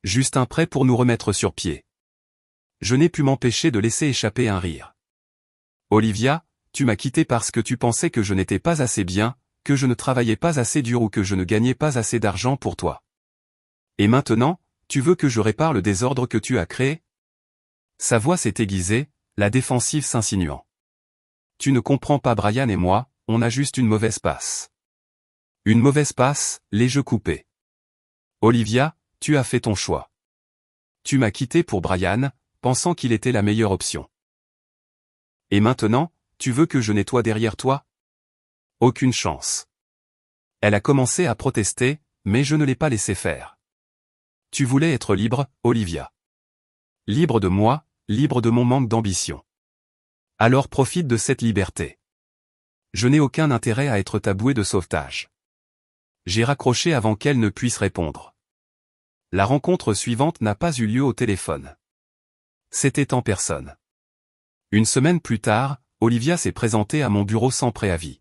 Juste un prêt pour nous remettre sur pied. Je n'ai pu m'empêcher de laisser échapper un rire. Olivia, tu m'as quitté parce que tu pensais que je n'étais pas assez bien, que je ne travaillais pas assez dur ou que je ne gagnais pas assez d'argent pour toi. Et maintenant, tu veux que je répare le désordre que tu as créé? Sa voix s'est aiguisée, la défensive s'insinuant. Tu ne comprends pas, Brian et moi, on a juste une mauvaise passe. Une mauvaise passe, les jeux coupés. Olivia, tu as fait ton choix. Tu m'as quitté pour Brian, pensant qu'il était la meilleure option. Et maintenant, tu veux que je nettoie derrière toi? Aucune chance. Elle a commencé à protester, mais je ne l'ai pas laissé faire. Tu voulais être libre, Olivia. Libre de moi, libre de mon manque d'ambition. Alors profite de cette liberté. Je n'ai aucun intérêt à être ta bouée de sauvetage. J'ai raccroché avant qu'elle ne puisse répondre. La rencontre suivante n'a pas eu lieu au téléphone. C'était en personne. Une semaine plus tard, Olivia s'est présentée à mon bureau sans préavis.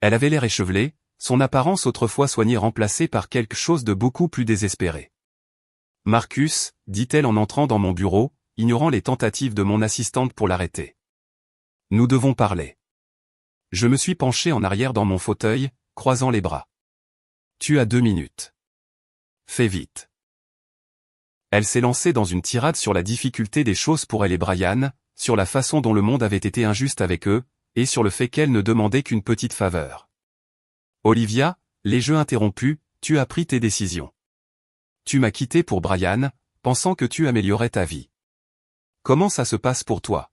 Elle avait l'air échevelée, son apparence autrefois soignée remplacée par quelque chose de beaucoup plus désespéré. « Marcus », dit-elle en entrant dans mon bureau, ignorant les tentatives de mon assistante pour l'arrêter. « Nous devons parler. » Je me suis penché en arrière dans mon fauteuil, croisant les bras. « Tu as 2 minutes. Fais vite. » Elle s'est lancée dans une tirade sur la difficulté des choses pour elle et Brian, sur la façon dont le monde avait été injuste avec eux, et sur le fait qu'elle ne demandait qu'une petite faveur. « Olivia, les jeux interrompus, tu as pris tes décisions. Tu m'as quitté pour Brian, pensant que tu améliorais ta vie. Comment ça se passe pour toi? »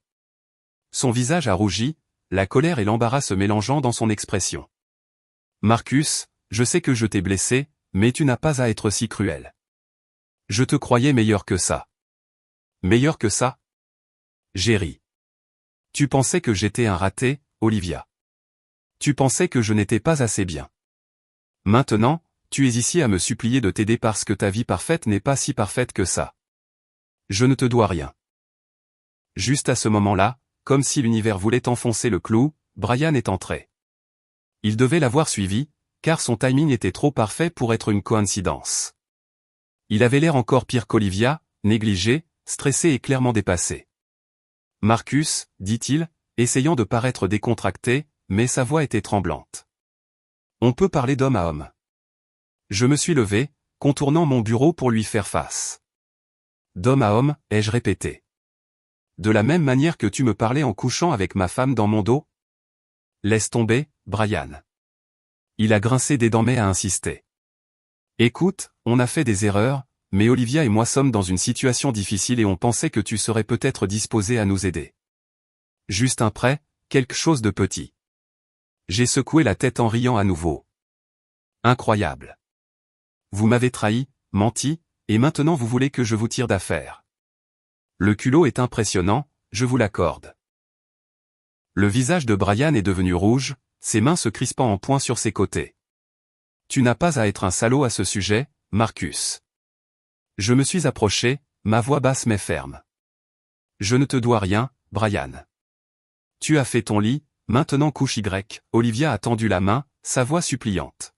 Son visage a rougi, la colère et l'embarras se mélangeant dans son expression. « Marcus, je sais que je t'ai blessé, mais tu n'as pas à être si cruel. Je te croyais meilleur que ça. » Meilleur que ça? J'ai ri. Tu pensais que j'étais un raté, Olivia. Tu pensais que je n'étais pas assez bien. Maintenant, tu es ici à me supplier de t'aider parce que ta vie parfaite n'est pas si parfaite que ça. Je ne te dois rien. Juste à ce moment-là, comme si l'univers voulait enfoncer le clou, Brian est entré. Il devait l'avoir suivi, car son timing était trop parfait pour être une coïncidence. Il avait l'air encore pire qu'Olivia, négligé, stressé et clairement dépassé. « Marcus », dit-il, essayant de paraître décontracté, mais sa voix était tremblante. « On peut parler d'homme à homme. » Je me suis levé, contournant mon bureau pour lui faire face. « D'homme à homme », ai-je répété. « De la même manière que tu me parlais en couchant avec ma femme dans mon dos ? » Laisse tomber, Brian. Il a grincé des dents mais a insisté. « Écoute, on a fait des erreurs, mais Olivia et moi sommes dans une situation difficile et on pensait que tu serais peut-être disposé à nous aider. Juste un prêt, quelque chose de petit. » J'ai secoué la tête en riant à nouveau. Incroyable. Vous m'avez trahi, menti, et maintenant vous voulez que je vous tire d'affaire. Le culot est impressionnant, je vous l'accorde. Le visage de Brian est devenu rouge, ses mains se crispant en poing sur ses côtés. Tu n'as pas à être un salaud à ce sujet, Marcus. Je me suis approché, ma voix basse mais ferme. Je ne te dois rien, Brian. Tu as fait ton lit, maintenant couche Y. Olivia a tendu la main, sa voix suppliante.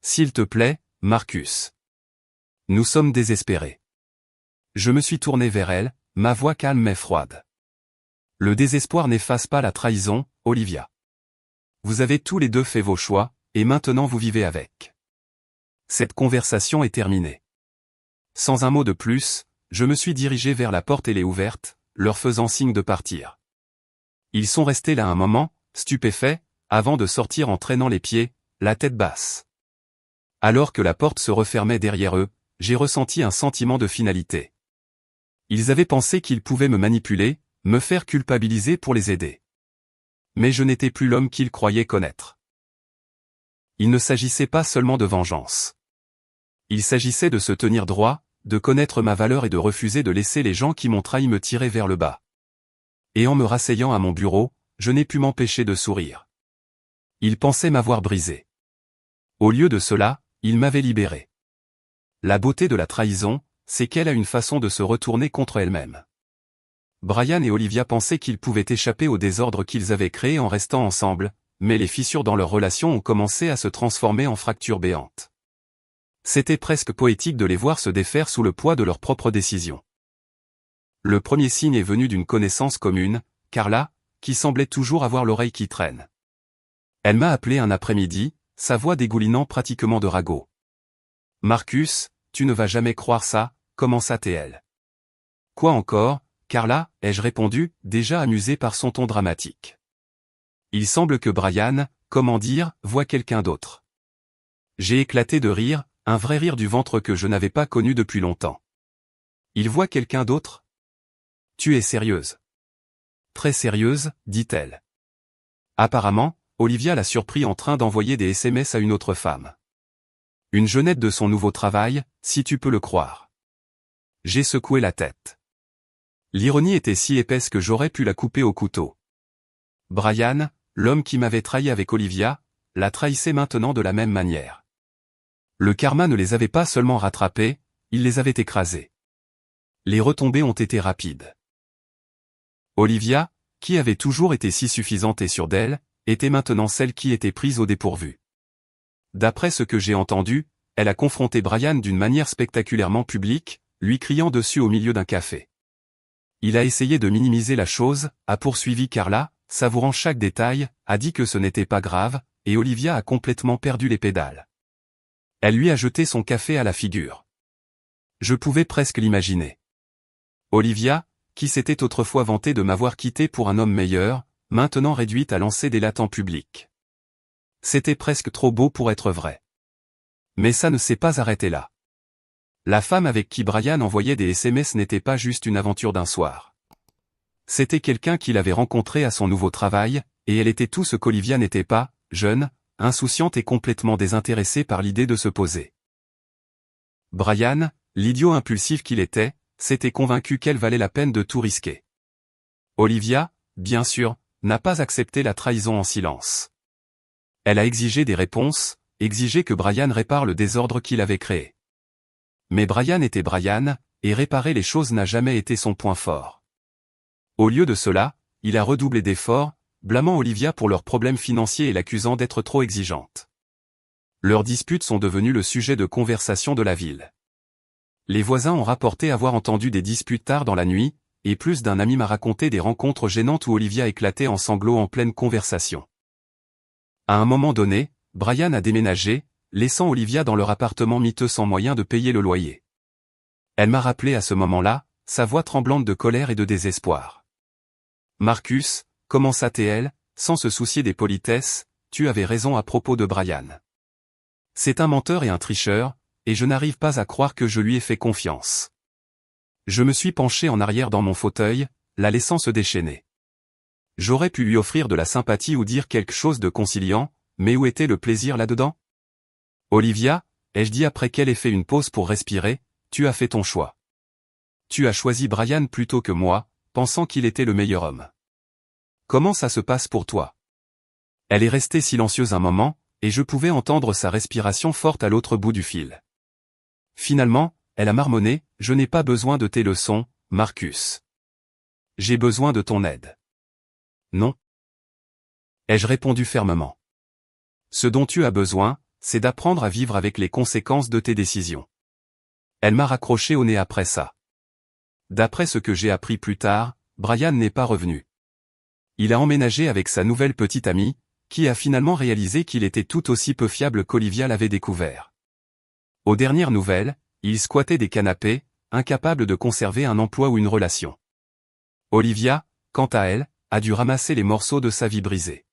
S'il te plaît, Marcus. Nous sommes désespérés. Je me suis tourné vers elle, ma voix calme mais froide. Le désespoir n'efface pas la trahison, Olivia. Vous avez tous les deux fait vos choix, et maintenant vous vivez avec. Cette conversation est terminée. Sans un mot de plus, je me suis dirigé vers la porte et l'ai ouverte, leur faisant signe de partir. Ils sont restés là un moment, stupéfaits, avant de sortir en traînant les pieds, la tête basse. Alors que la porte se refermait derrière eux, j'ai ressenti un sentiment de finalité. Ils avaient pensé qu'ils pouvaient me manipuler, me faire culpabiliser pour les aider. Mais je n'étais plus l'homme qu'ils croyaient connaître. Il ne s'agissait pas seulement de vengeance. Il s'agissait de se tenir droit, de connaître ma valeur et de refuser de laisser les gens qui m'ont trahi me tirer vers le bas. Et en me rasseyant à mon bureau, je n'ai pu m'empêcher de sourire. Ils pensaient m'avoir brisé. Au lieu de cela, ils m'avaient libéré. La beauté de la trahison, c'est qu'elle a une façon de se retourner contre elle-même. Brian et Olivia pensaient qu'ils pouvaient échapper au désordre qu'ils avaient créé en restant ensemble, mais les fissures dans leur relation ont commencé à se transformer en fractures béantes. C'était presque poétique de les voir se défaire sous le poids de leurs propres décisions. Le premier signe est venu d'une connaissance commune, Carla, qui semblait toujours avoir l'oreille qui traîne. Elle m'a appelé un après-midi, sa voix dégoulinant pratiquement de ragot. « Marcus, tu ne vas jamais croire ça, commença-t-elle. »« Quoi encore, Carla ?» ai-je répondu, déjà amusé par son ton dramatique. « Il semble que Brian, comment dire, voit quelqu'un d'autre. » J'ai éclaté de rire, un vrai rire du ventre que je n'avais pas connu depuis longtemps. « Il voit quelqu'un d'autre ? Tu es sérieuse ? très sérieuse, dit-elle. Apparemment, Olivia l'a surpris en train d'envoyer des SMS à une autre femme. Une jeunette de son nouveau travail, si tu peux le croire. J'ai secoué la tête. L'ironie était si épaisse que j'aurais pu la couper au couteau. Brian, l'homme qui m'avait trahi avec Olivia, la trahissait maintenant de la même manière. Le karma ne les avait pas seulement rattrapés, il les avait écrasés. Les retombées ont été rapides. Olivia, qui avait toujours été si suffisante et sûre d'elle, était maintenant celle qui était prise au dépourvu. D'après ce que j'ai entendu, elle a confronté Brian d'une manière spectaculairement publique, lui criant dessus au milieu d'un café. Il a essayé de minimiser la chose, a poursuivi Carla, savourant chaque détail, a dit que ce n'était pas grave, et Olivia a complètement perdu les pédales. Elle lui a jeté son café à la figure. Je pouvais presque l'imaginer. Olivia, qui s'était autrefois vantée de m'avoir quitté pour un homme meilleur, maintenant réduite à lancer des lattes en public. C'était presque trop beau pour être vrai. Mais ça ne s'est pas arrêté là. La femme avec qui Brian envoyait des SMS n'était pas juste une aventure d'un soir. C'était quelqu'un qu'il avait rencontré à son nouveau travail, et elle était tout ce qu'Olivia n'était pas, jeune, insouciante et complètement désintéressée par l'idée de se poser. Brian, l'idiot impulsif qu'il était, s'était convaincu qu'elle valait la peine de tout risquer. Olivia, bien sûr, n'a pas accepté la trahison en silence. Elle a exigé des réponses, exigé que Brian répare le désordre qu'il avait créé. Mais Brian était Brian, et réparer les choses n'a jamais été son point fort. Au lieu de cela, il a redoublé d'efforts, blâmant Olivia pour leurs problèmes financiers et l'accusant d'être trop exigeante. Leurs disputes sont devenues le sujet de conversation de la ville. Les voisins ont rapporté avoir entendu des disputes tard dans la nuit, et plus d'un ami m'a raconté des rencontres gênantes où Olivia éclatait en sanglots en pleine conversation. À un moment donné, Brian a déménagé, laissant Olivia dans leur appartement miteux sans moyen de payer le loyer. Elle m'a rappelé à ce moment-là, sa voix tremblante de colère et de désespoir. « Marcus, commença-t-elle, sans se soucier des politesses, tu avais raison à propos de Brian. C'est un menteur et un tricheur, et je n'arrive pas à croire que je lui ai fait confiance. » Je me suis penché en arrière dans mon fauteuil, la laissant se déchaîner. J'aurais pu lui offrir de la sympathie ou dire quelque chose de conciliant, mais où était le plaisir là-dedans? Olivia, ai-je dit après qu'elle ait fait une pause pour respirer, tu as fait ton choix. Tu as choisi Brian plutôt que moi, pensant qu'il était le meilleur homme. Comment ça se passe pour toi? Elle est restée silencieuse un moment, et je pouvais entendre sa respiration forte à l'autre bout du fil. Finalement, elle a marmonné, je n'ai pas besoin de tes leçons, Marcus. J'ai besoin de ton aide. Non. Ai-je répondu fermement. Ce dont tu as besoin, c'est d'apprendre à vivre avec les conséquences de tes décisions. Elle m'a raccroché au nez après ça. D'après ce que j'ai appris plus tard, Brian n'est pas revenu. Il a emménagé avec sa nouvelle petite amie, qui a finalement réalisé qu'il était tout aussi peu fiable qu'Olivia l'avait découvert. Aux dernières nouvelles, il squattait des canapés, incapable de conserver un emploi ou une relation. Olivia, quant à elle, a dû ramasser les morceaux de sa vie brisée.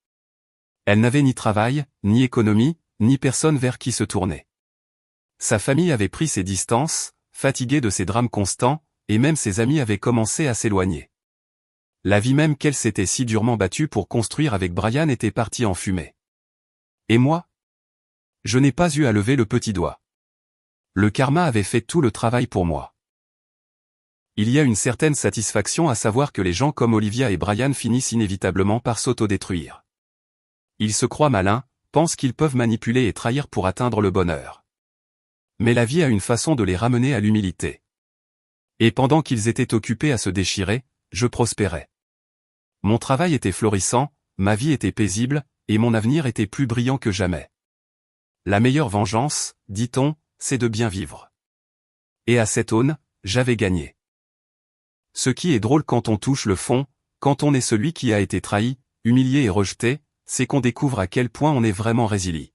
Elle n'avait ni travail, ni économie, ni personne vers qui se tourner. Sa famille avait pris ses distances, fatiguée de ses drames constants, et même ses amis avaient commencé à s'éloigner. La vie même qu'elle s'était si durement battue pour construire avec Brian était partie en fumée. Et moi? Je n'ai pas eu à lever le petit doigt. Le karma avait fait tout le travail pour moi. Il y a une certaine satisfaction à savoir que les gens comme Olivia et Brian finissent inévitablement par s'autodétruire. Ils se croient malins, pensent qu'ils peuvent manipuler et trahir pour atteindre le bonheur. Mais la vie a une façon de les ramener à l'humilité. Et pendant qu'ils étaient occupés à se déchirer, je prospérais. Mon travail était florissant, ma vie était paisible, et mon avenir était plus brillant que jamais. La meilleure vengeance, dit-on, c'est de bien vivre. Et à cette aune, j'avais gagné. Ce qui est drôle quand on touche le fond, quand on est celui qui a été trahi, humilié et rejeté, c'est qu'on découvre à quel point on est vraiment résilient.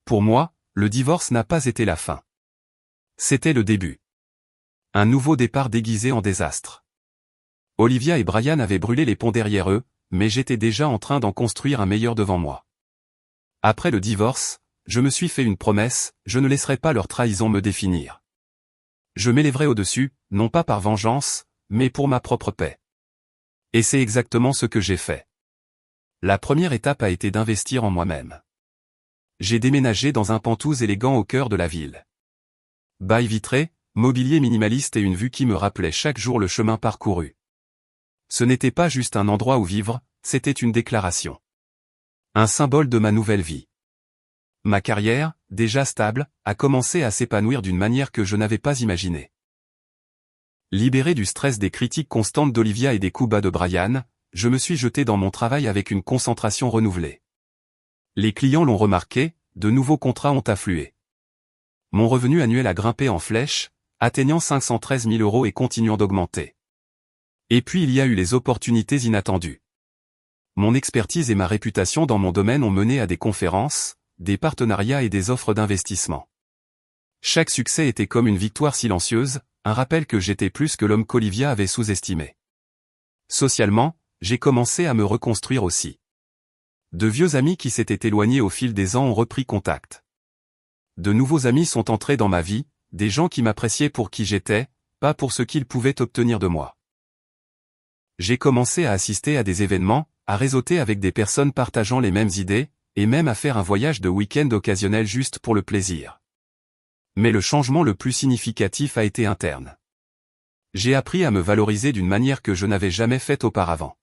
Pour moi, le divorce n'a pas été la fin. C'était le début. Un nouveau départ déguisé en désastre. Olivia et Brian avaient brûlé les ponts derrière eux, mais j'étais déjà en train d'en construire un meilleur devant moi. Après le divorce, je me suis fait une promesse, je ne laisserai pas leur trahison me définir. Je m'élèverai au-dessus, non pas par vengeance, mais pour ma propre paix. Et c'est exactement ce que j'ai fait. La première étape a été d'investir en moi-même. J'ai déménagé dans un Penthouse élégant au cœur de la ville. Bail vitré, mobilier minimaliste et une vue qui me rappelait chaque jour le chemin parcouru. Ce n'était pas juste un endroit où vivre, c'était une déclaration. Un symbole de ma nouvelle vie. Ma carrière, déjà stable, a commencé à s'épanouir d'une manière que je n'avais pas imaginée. Libéré du stress des critiques constantes d'Olivia et des coups bas de Brian, je me suis jeté dans mon travail avec une concentration renouvelée. Les clients l'ont remarqué, de nouveaux contrats ont afflué. Mon revenu annuel a grimpé en flèche, atteignant 513 000 € et continuant d'augmenter. Et puis il y a eu les opportunités inattendues. Mon expertise et ma réputation dans mon domaine ont mené à des conférences, des partenariats et des offres d'investissement. Chaque succès était comme une victoire silencieuse, un rappel que j'étais plus que l'homme qu'Olivia avait sous-estimé. Socialement, j'ai commencé à me reconstruire aussi. De vieux amis qui s'étaient éloignés au fil des ans ont repris contact. De nouveaux amis sont entrés dans ma vie, des gens qui m'appréciaient pour qui j'étais, pas pour ce qu'ils pouvaient obtenir de moi. J'ai commencé à assister à des événements, à réseauter avec des personnes partageant les mêmes idées, et même à faire un voyage de week-end occasionnel juste pour le plaisir. Mais le changement le plus significatif a été interne. J'ai appris à me valoriser d'une manière que je n'avais jamais faite auparavant.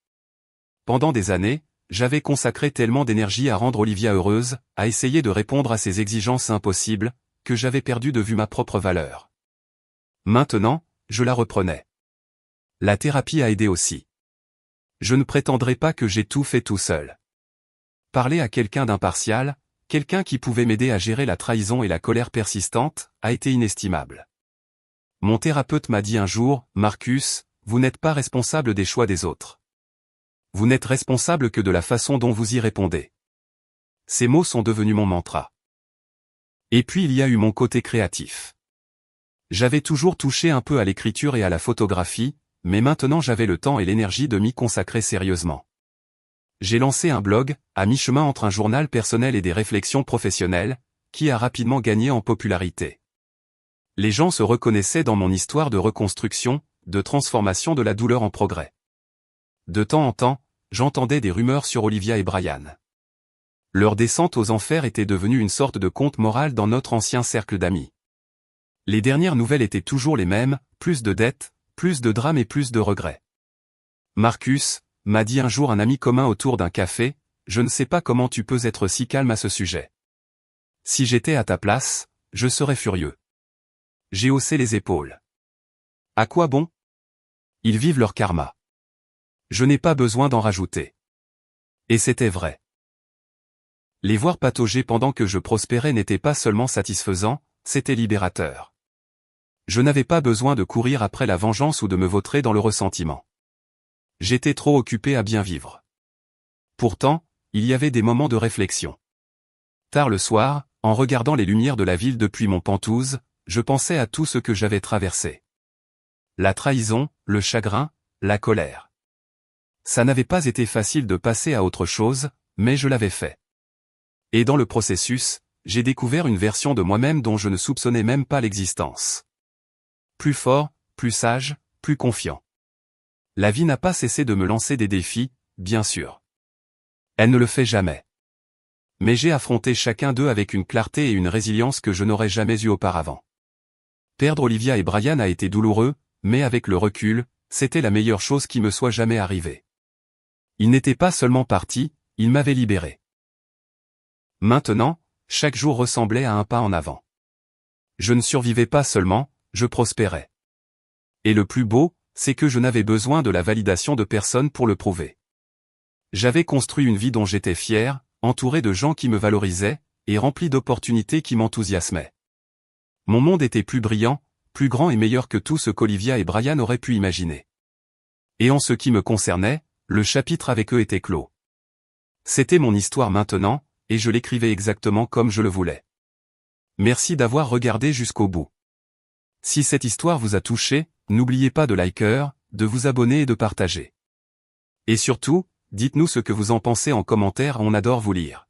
Pendant des années, j'avais consacré tellement d'énergie à rendre Olivia heureuse, à essayer de répondre à ses exigences impossibles, que j'avais perdu de vue ma propre valeur. Maintenant, je la reprenais. La thérapie a aidé aussi. Je ne prétendrai pas que j'ai tout fait tout seul. Parler à quelqu'un d'impartial, quelqu'un qui pouvait m'aider à gérer la trahison et la colère persistante, a été inestimable. Mon thérapeute m'a dit un jour, « Marcus, vous n'êtes pas responsable des choix des autres. Vous n'êtes responsable que de la façon dont vous y répondez. » Ces mots sont devenus mon mantra. Et puis il y a eu mon côté créatif. J'avais toujours touché un peu à l'écriture et à la photographie, mais maintenant j'avais le temps et l'énergie de m'y consacrer sérieusement. J'ai lancé un blog, à mi-chemin entre un journal personnel et des réflexions professionnelles, qui a rapidement gagné en popularité. Les gens se reconnaissaient dans mon histoire de reconstruction, de transformation de la douleur en progrès. De temps en temps, j'entendais des rumeurs sur Olivia et Brian. Leur descente aux enfers était devenue une sorte de conte moral dans notre ancien cercle d'amis. Les dernières nouvelles étaient toujours les mêmes, plus de dettes, plus de drames et plus de regrets. Marcus, m'a dit un jour un ami commun autour d'un café, je ne sais pas comment tu peux être si calme à ce sujet. Si j'étais à ta place, je serais furieux. J'ai haussé les épaules. À quoi bon? Ils vivent leur karma. Je n'ai pas besoin d'en rajouter. Et c'était vrai. Les voir patauger pendant que je prospérais n'était pas seulement satisfaisant, c'était libérateur. Je n'avais pas besoin de courir après la vengeance ou de me vautrer dans le ressentiment. J'étais trop occupé à bien vivre. Pourtant, il y avait des moments de réflexion. Tard le soir, en regardant les lumières de la ville depuis mon Penthouse, je pensais à tout ce que j'avais traversé. La trahison, le chagrin, la colère. Ça n'avait pas été facile de passer à autre chose, mais je l'avais fait. Et dans le processus, j'ai découvert une version de moi-même dont je ne soupçonnais même pas l'existence. Plus fort, plus sage, plus confiant. La vie n'a pas cessé de me lancer des défis, bien sûr. Elle ne le fait jamais. Mais j'ai affronté chacun d'eux avec une clarté et une résilience que je n'aurais jamais eue auparavant. Perdre Olivia et Brian a été douloureux, mais avec le recul, c'était la meilleure chose qui me soit jamais arrivée. Ils n'étaient pas seulement partis, ils m'avaient libéré. Maintenant, chaque jour ressemblait à un pas en avant. Je ne survivais pas seulement, je prospérais. Et le plus beau, c'est que je n'avais besoin de la validation de personne pour le prouver. J'avais construit une vie dont j'étais fier, entouré de gens qui me valorisaient, et rempli d'opportunités qui m'enthousiasmaient. Mon monde était plus brillant, plus grand et meilleur que tout ce qu'Olivia et Brian auraient pu imaginer. Et en ce qui me concernait, le chapitre avec eux était clos. C'était mon histoire maintenant, et je l'écrivais exactement comme je le voulais. Merci d'avoir regardé jusqu'au bout. Si cette histoire vous a touché, n'oubliez pas de liker, de vous abonner et de partager. Et surtout, dites-nous ce que vous en pensez en commentaire, on adore vous lire.